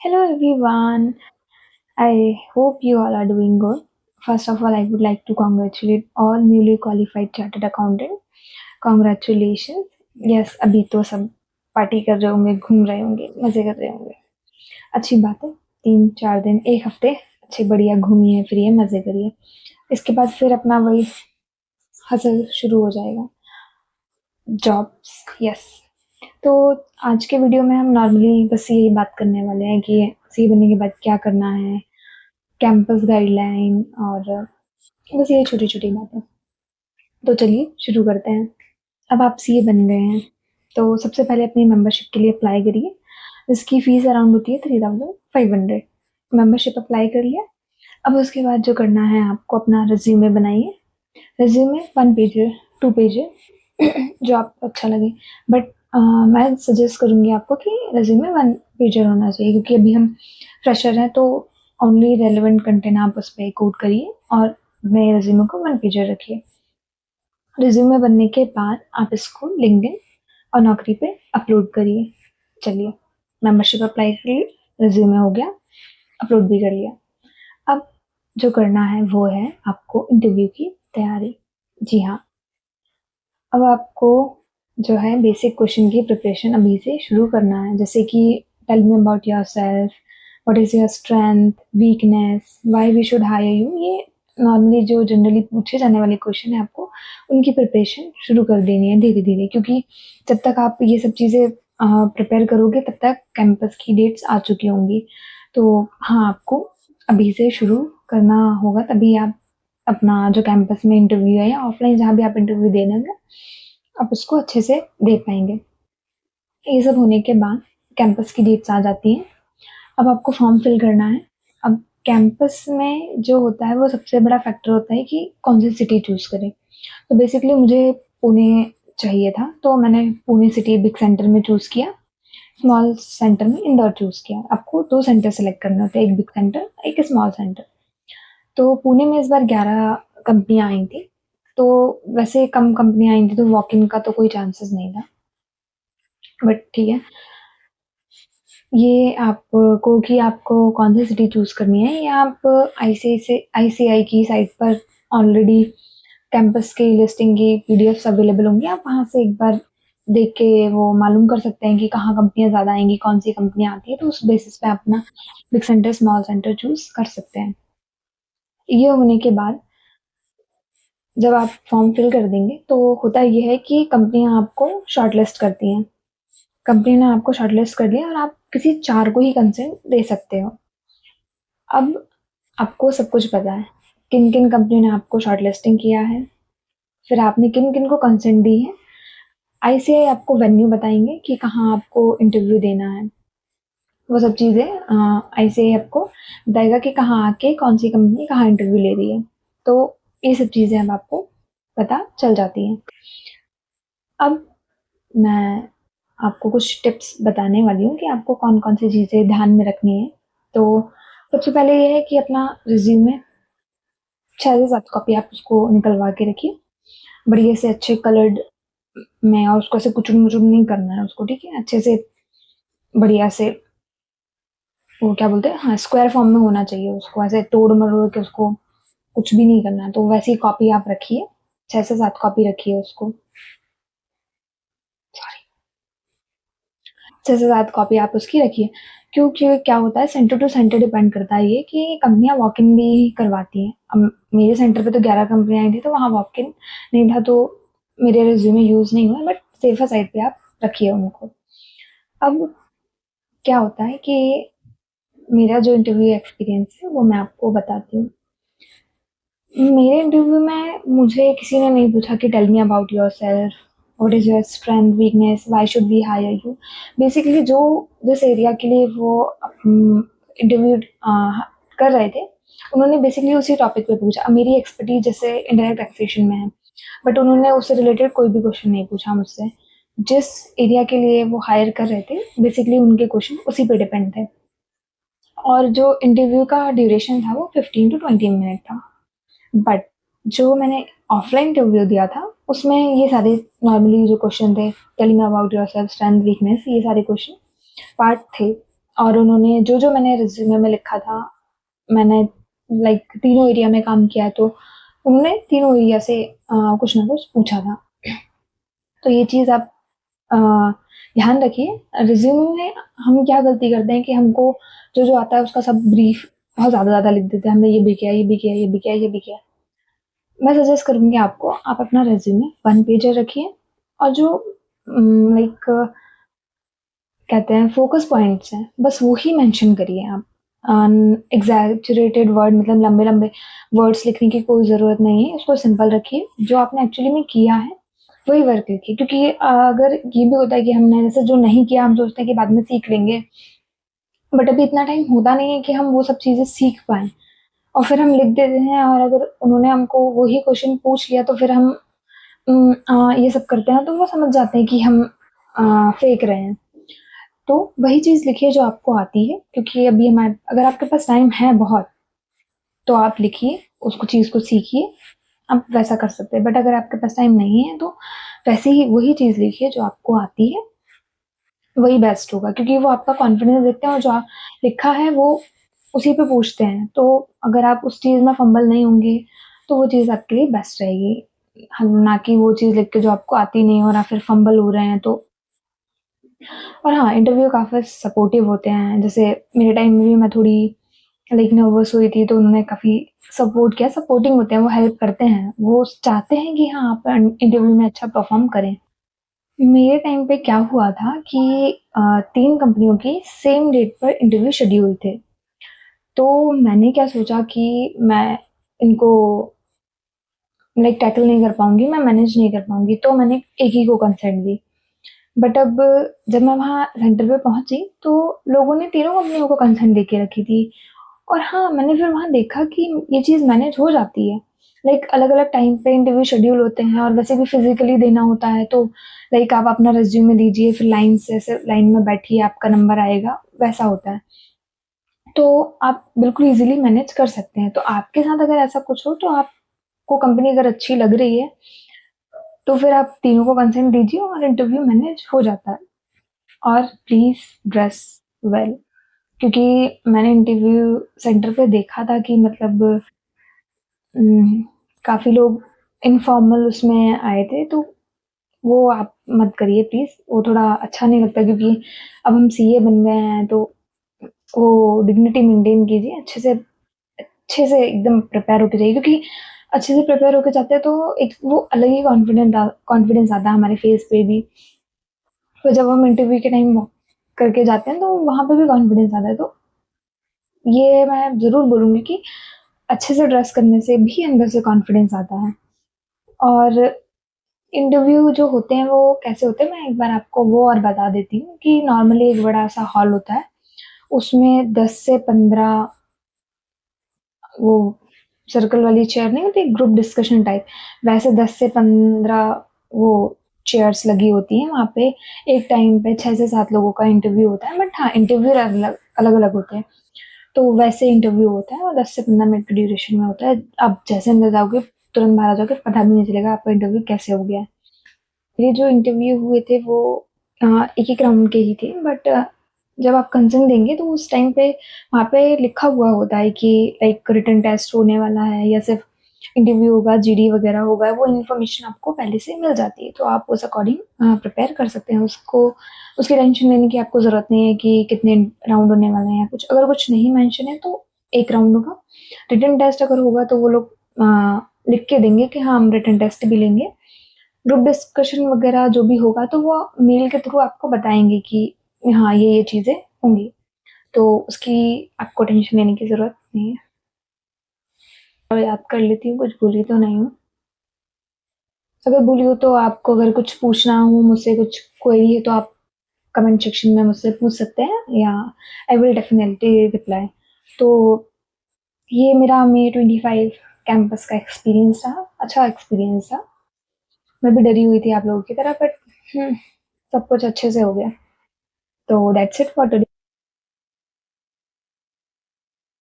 Hello everyone. I hope you all are doing good. First of all, I would like to congratulate all newly qualified chartered accountant. Congratulations. Yes, अभी तो सब party कर रहे होंगे, घूम रहे होंगे, मजे कर रहे होंगे. अच्छी बात है. 3-4 दिन, एक हफ्ते अच्छे बढ़िया घूमिए, फिरिए, मजे करिए. इसके बाद फिर अपना वही हसल शुरू हो जाएगा. Jobs, yes. तो आज के वीडियो में हम नॉर्मली बस यही बात करने वाले हैं कि सीए बनने के बाद क्या करना है, कैंपस गाइडलाइन और बस ये छोटी-छोटी बातें। तो चलिए शुरू करते हैं। अब आप सीए बन गए हैं, तो सबसे पहले अपनी मेंबरशिप के लिए अप्लाई करिए। इसकी फ़ीस अराउंड होती है 3500। मेंबरशिप अप्लाई कर लिया। अब उसके बाद जो करना है आपको अपना रिज़्यूमे बनाइए। रिज़्यूमे 1 पेजर, 2 पेजर जो आपको अच्छा लगे। बट मैं सजेस्ट करूँगी आपको कि रिज़्यूमे 1 पेजर होना चाहिए क्योंकि अभी हम फ्रेशर हैं तो ओनली रेलेवेंट कंटेंट आप उस पे कोट करिए और अपने रिज़्यूमे को 1 पेजर रखिए। रिज़्यूमे बनने के बाद आप इसको लिंक्डइन और नौकरी पे अपलोड करिए। चलिए, मेंबरशिप अप्लाई कर ली, रिज़्यूमे हो गया, अपलोड भी कर लिया। अब जो करना है वो है आपको इंटरव्यू की तैयारी। जी हाँ, अब आपको जो है बेसिक क्वेश्चन की प्रिपरेशन अभी से शुरू करना है, जैसे कि tell me about yourself, what is your strength, weakness, why we should hire you. ये नॉर्मली जो जनरली पूछे जाने वाले क्वेश्चन है आपको उनकी प्रिपरेशन शुरू कर देनी है धीरे-धीरे, क्योंकि जब तक आप ये सब चीज़ें प्रिपेयर करोगे तब तक कैंपस की डेट्स आ चुकी होंगी। तो हाँ, आपको अभी से शुरू करना होगा, तभी आप अपना जो कैंपस में इंटरव्यू है या ऑफलाइन जहाँ भी आप इंटरव्यू देने होंगे, आप उसको अच्छे से दे पाएँगे। ये सब होने के बाद कैंपस की डेट्स आ जाती हैं। अब आपको फॉर्म फिल करना है। अब कैंपस में जो होता है वो सबसे बड़ा फैक्टर होता है कि कौन सी सिटी चूज़ करें। तो बेसिकली मुझे पुणे चाहिए था, तो मैंने पुणे सिटी बिग सेंटर में चूज़ किया। स्मॉल सेंटर में इंदौर चूज़ किया। आपको 2 सेंटर सेलेक्ट करने होते हैं, एक बिग सेंटर, एक स्मॉल सेंटर। तो पुणे में इस बार 11 कंपनियाँ आई थी। तो वैसे कम कंपनियाँ आई थी तो वॉक इन का तो कोई चांसेस नहीं था। बट ठीक है, ये आपको कि आपको कौन सी सिटी चूज़ करनी है, या आप आईसीआई की साइट पर ऑलरेडी कैंपस की लिस्टिंग की पीडीएफ्स अवेलेबल होंगी। आप वहाँ से एक बार देख के वो मालूम कर सकते हैं कि कहाँ कंपनियाँ ज़्यादा आएँगी, कौन सी कंपनियाँ आती हैं, तो उस बेसिस पे आप अपना big centre, small centre choose कर सकते हैं। ये होने के बाद जब आप फॉर्म फिल कर देंगे तो होता ये है कि कंपनियाँ आपको शॉर्टलिस्ट करती हैं। कंपनी ने आपको शॉर्टलिस्ट कर लिया और आप किसी 4 को ही कंसेंट दे सकते हो। अब आपको सब कुछ पता है, किन-किन कंपनी ने आपको शॉर्टलिस्टिंग किया है, फिर आपने किन-किन को कंसेंट दी है। आईसीआई आपको वेन्यू बताएँगे कि कहाँ आपको इंटरव्यू देना है। वो सब चीज़ें आईसीआई आपको बताएगा कि कहाँ आके कौन-सी कंपनी कहाँ इंटरव्यू ले रही है। तो ये सब चीज़ें अब आपको पता चल जाती हैं। अब मैं आपको कुछ टिप्स बताने वाली हूँ कि आपको कौन-कौन सी चीज़ें ध्यान में रखनी है। तो सबसे पहले ये है कि अपना रिज़्यूमे 6 से 7 कॉपी आप उसको निकलवा के रखिए। बढ़िया से अच्छे कलर्ड में, और उसको ऐसे कुचुम-मुचुम नहीं करना है उसको, ठीक है? अच्छे से बढ़िया से वो क्या बोलते हैं, हाँ, स्क्वायर फॉर्म में होना चाहिए उसको, ऐसे तोड़-मरोड़ के उसको कुछ भी नहीं करना है। तो वैसी कॉपी आप रखिए, 6 से 7 कॉपी रखिए उसको। 6 से 7 कॉपी आप उसकी रखिए। क्योंकि क्या होता है, सेंटर टू सेंटर डिपेंड करता है ये कि कंपनियाँ वॉक इन भी करवाती हैं। अब मेरे सेंटर पे तो 11 कंपनियाँ आई थी, तो वहाँ वॉक इन नहीं था, तो मेरे रिज़्यूमे यूज़ नहीं हुआ, बट सेफ़र साइड पे आप रखिए उनको। अब क्या होता है कि मेरा जो इंटरव्यू एक्सपीरियंस है वो मैं आपको बताती हूँ। मेरे इंटरव्यू में मुझे किसी ने नहीं पूछा कि tell me about yourself, what is your strength, weakness, why should we hire you. Basically जो जिस एरिया के लिए वो इंटरव्यू कर रहे थे, उन्होंने बेसिकली उसी टॉपिक पे पूछा। अब मेरी एक्सपर्टीज़ जैसे इंडायरेक्ट टैक्सेशन में है, बट उन्होंने उससे रिलेटेड कोई भी क्वेश्चन नहीं पूछा मुझसे। जिस एरिया के लिए वो हायर कर रहे थे, बेसिकली उनके क्वेश्चन उसी पे डिपेंड थे। और जो इंटरव्यू का ड्यूरेशन था वो 15 टू 20 मिनट था। बट जो मैंने ऑफलाइन इंटरव्यू दिया था उसमें ये सारे नॉर्मली जो क्वेश्चन थे, tell me about yourself, strength, weakness, ये सारे क्वेश्चन पार्ट थे। और उन्होंने जो-जो मैंने रिज़्यूमे में लिखा था, मैंने लाइक तीनों एरिया में काम किया है, तो उन्होंने तीनों एरिया से कुछ ना कुछ पूछा था। तो ये चीज़ आप अ, ध्यान रखिए। रिज़्यूमे में हम क्या गलती करते हैं कि हमको जो-जो आता है उसका सब ब्रीफ बहुत ज़्यादा-ज़्यादा लिख देते हैं। हमने ये भी किया, ये भी किया, ये भी किया, ये भी किया। मैं सजेस्ट करूँगी आपको, आप अपना रिज़्यूमे वन पेजर रखिए और जो लाइक कहते हैं फोकस पॉइंट्स हैं, बस वो ही मेंशन करिए आप। एग्ज़ैजरेटेड वर्ड मतलब लंबे-लंबे वर्ड्स लिखने की कोई ज़रूरत नहीं है, उसको सिंपल रखिए। जो आपने एक्चुअली में किया है, वही वर्क लिखिए क्योंकि अगर ये भी होता है कि हमने जैसे जो नहीं किया, हम सोचते हैं कि बाद में सीख लेंगे, बट अभी इतना टाइम होता नहीं है कि हम वो सब चीज़ें सीख पाएँ और फिर हम लिख देते हैं और अगर उन्होंने हमको वही क्वेश्चन पूछ लिया, तो फिर हम ये सब करते हैं, तो वो समझ जाते हैं कि हम फेंक रहे हैं। तो वही चीज़ लिखिए जो आपको आती है क्योंकि अभी हमारे अगर आपके पास टाइम है बहुत, तो आप लिखिए, उसको चीज़ को सीखिए, आप वैसा कर सकते हैं। बट अगर आपके पास टाइम नहीं है, तो वैसे ही वही चीज़ लिखिए जो आपको आती है, वही बेस्ट होगा क्योंकि वो आपका कॉन्फिडेंस देखते हैं और जो लिखा है वो उसी पे पूछते हैं। तो अगर आप उस चीज़ में फंबल नहीं होंगे, तो वो चीज़ आपके लिए बेस्ट रहेगी। हम ना कि वो चीज़ लिख के जो आपको आती नहीं हो और आप फिर फंबल हो रहे हैं तो। और हाँ, इंटरव्यू काफ़ी सपोर्टिव होते हैं। जैसे मेरे टाइम में भी मैं थोड़ी लाइक नर्वस हुई थी, तो उन्होंने काफ़ी सपोर्ट किया, सपोर्टिंग होते हैं, वो हेल्प करते हैं। वो चाहते हैं कि हाँ, आप इंटरव्यू में अच्छा परफ़ॉर्म करें। मेरे टाइम पे क्या हुआ था कि 3 कंपनियों की सेम डेट पर इंटरव्यू शेड्यूल थे। तो मैंने क्या सोचा कि मैं इनको लाइक टैकल नहीं कर पाऊँगी, मैं मैनेज नहीं कर पाऊँगी, तो मैंने एक ही को कंसर्न दी। बट अब जब मैं वहाँ सेंटर पे पहुँची, तो लोगों ने तीनों कंपनियों को कंसर्न दे के रखी थी। और हाँ, मैंने फिर वहाँ देखा कि ये चीज़ मैनेज हो जाती है। लाइक अलग-अलग टाइम पे इंटरव्यू शेड्यूल होते हैं और वैसे भी फिज़िकली देना होता है, तो लाइक आप अपना रिज़्यूमे दीजिए, फिर लाइन से ऐसे लाइन में बैठिए, आपका नंबर आएगा, वैसा होता है। तो आप बिल्कुल ईज़िली मैनेज कर सकते हैं। तो आपके साथ अगर ऐसा कुछ हो, तो आपको कंपनी अगर अच्छी लग रही है, तो फिर आप तीनों को कंसेंट दीजिए और इंटरव्यू मैनेज हो जाता है। और प्लीज़ ड्रेस वेल क्योंकि मैंने इंटरव्यू सेंटर पे देखा था कि मतलब काफ़ी लोग इनफॉर्मल उसमें आए थे, तो वो आप मत करिए प्लीज़, वो थोड़ा अच्छा नहीं लगता क्योंकि अब हम सीए बन गए हैं, तो वो डिग्निटी मेंटेन कीजिए, अच्छे से एकदम प्रिपेयर होके जाइए क्योंकि अच्छे से प्रिपेयर होके जाते हैं, तो एक वो अलग ही कॉन्फिडेंस आता है हमारे फेस पे भी। तो जब हम इंटरव्यू के टाइम करके जाते हैं, तो वहाँ पे भी कॉन्फिडेंस आता है। तो ये मैं ज़रूर बोलूँगी कि अच्छे से ड्रेस करने से भी अंदर से कॉन्फिडेंस आता है। और इंटरव्यू जो होते हैं वो कैसे होते हैं, मैं एक बार आपको वो और बता देती हूँ कि नॉर्मली एक बड़ा-सा हॉल होता है, उसमें 10 से 15 वो सर्कल वाली चेयर नहीं होती, ग्रुप डिस्कशन टाइप, वैसे 10 से 15 वो चेयर्स लगी होती हैं वहाँ पे। एक टाइम पे 6 से 7 लोगों का इंटरव्यू होता है, बट हाँ, इंटरव्यू अलग-अलग होते हैं। तो वैसे इंटरव्यू होता है और 10 से 15 मिनट की ड्यूरेशन में होता है। आप जैसे अंदर जाओगे, तुरंत बाहर आ जाओगे, पता भी नहीं चलेगा आपका इंटरव्यू कैसे हो गया है। मेरे जो इंटरव्यू हुए थे वो एक-एक राउंड के ही थे, बट जब आप कंसर्न देंगे तो उस टाइम पे वहाँ पे लिखा हुआ होता है कि लाइक रिटन टेस्ट होने वाला है या सिर्फ इंटरव्यू होगा, जीडी वगैरह होगा, वो इन्फॉर्मेशन आपको पहले से मिल जाती है, तो आप उस अकॉर्डिंग प्रिपेयर कर सकते हैं। उसकी टेंशन लेने की आपको ज़रूरत नहीं है कि कितने राउंड होने वाले हैं या कुछ। अगर कुछ नहीं मेंशन है तो 1 राउंड होगा। रिटन टेस्ट अगर होगा तो वो लोग लिख के देंगे कि हाँ, हम रिटन टेस्ट भी लेंगे। ग्रुप डिस्कशन वगैरह जो भी होगा तो वो मेल के थ्रू आपको बताएँगे कि हाँ, ये चीज़ें होंगी। तो उसकी आपको टेंशन लेने की ज़रूरत नहीं है। और याद कर लेती हूँ, कुछ भूली तो नहीं हूँ। अगर भूली हो तो आपको अगर कुछ पूछना हो मुझसे, कुछ क्वेरी है तो आप कमेंट सेक्शन में मुझसे पूछ सकते हैं या आई विल डेफिनिटली रिप्लाई। तो ये मेरा मई 25 कैंपस का एक्सपीरियंस रहा, अच्छा एक्सपीरियंस था। मैं भी डरी हुई थी आप लोगों की तरह, बट सब कुछ अच्छे से हो गया। तो दैट्स इट फॉर टुडे।